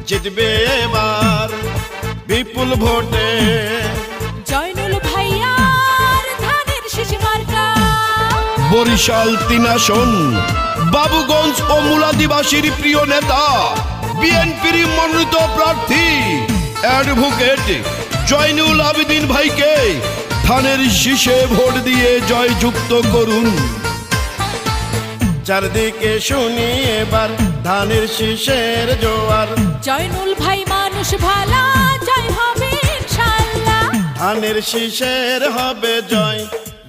জিতবে এবার বিপুল ভোটে। জয়নুল ভাইয়ার ধানের শীষ মার্কা। বরিশাল 3 আসন বাবুগঞ্জ ও মুলাদিবাসীর প্রিয় নেতা বিএনপির মনোনীত প্রার্থী অ্যাডভোকেট জয়নুল আবেদিন ভাইকে ধানের শীষে ভোট দিয়ে জয়যুক্ত করুন। চারদিকে শুনি এবার ধানের শীষের জোয়ার। জয়নুল ভাই মানুষ ভালা, জয় হবে ইনশাআল্লাহ। ধানের শীষের হবে জয়,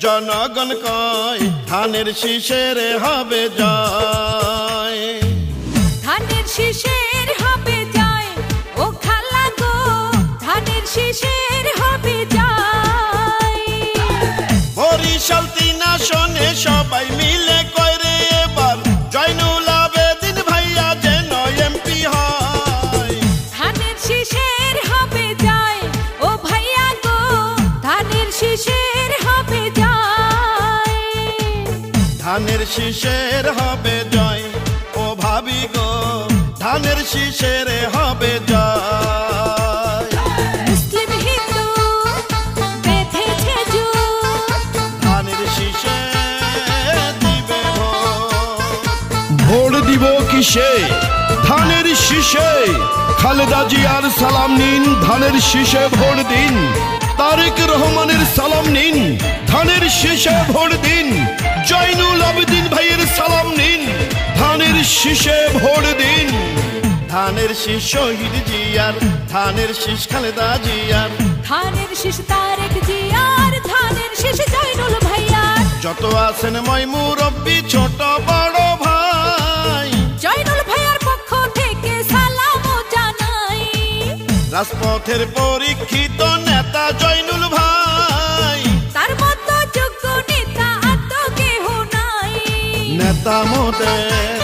জনগণ কয় ধানের শীষের হবে জয়। ধানের শীষের হবে জয়, ও খালা গো ধানের শীষের হবে জয়। বরিশাল 3 আসনে সবাই মিলে কয় রে এবার জয়নুল আবেদিন ভাইয়া যেন এমপি হয়। ধানের শীষের হবে জয়, ও ভাইয়া গো ধানের শীষের হবে জয়। ধানের শীষের হবে জয়, ও ভাবি গো ধানের শীষের হবে জয়। মুসলিম হিন্দু বেঁধেছে জোট, ধানের শীষে দিবে ভোট দিব কিসে ধানের শীষে। খালেদা জিয়ার সালাম নিন, ধানের শীষে ভোট দিন। তারেক রহমানের সালাম নিন, ধানের শীষে ভোট দিন। জয়নুল আবেদিন ভাইয়ের সালাম নিন, ধানের শীষে ভোট দিন। ধানের শীষ শহীদ জিয়ার, ধানের শীষ খালেদা জিয়ার, ধানের শীষ তারেক জিয়ার, ধানের শীষ জয়নুল ভাইয়ার। যত আছেন মই মুরব্বি ছোট বড় ভাই, জয়নুল ভাইয়ার পক্ষ থেকে সালাম জানাই। রাজপথের পরীক্ষিত নেতা জয়নুল ভাই, তার মতো যোগ্য নেতা আর তো কেহ নাই। নেতা মোদের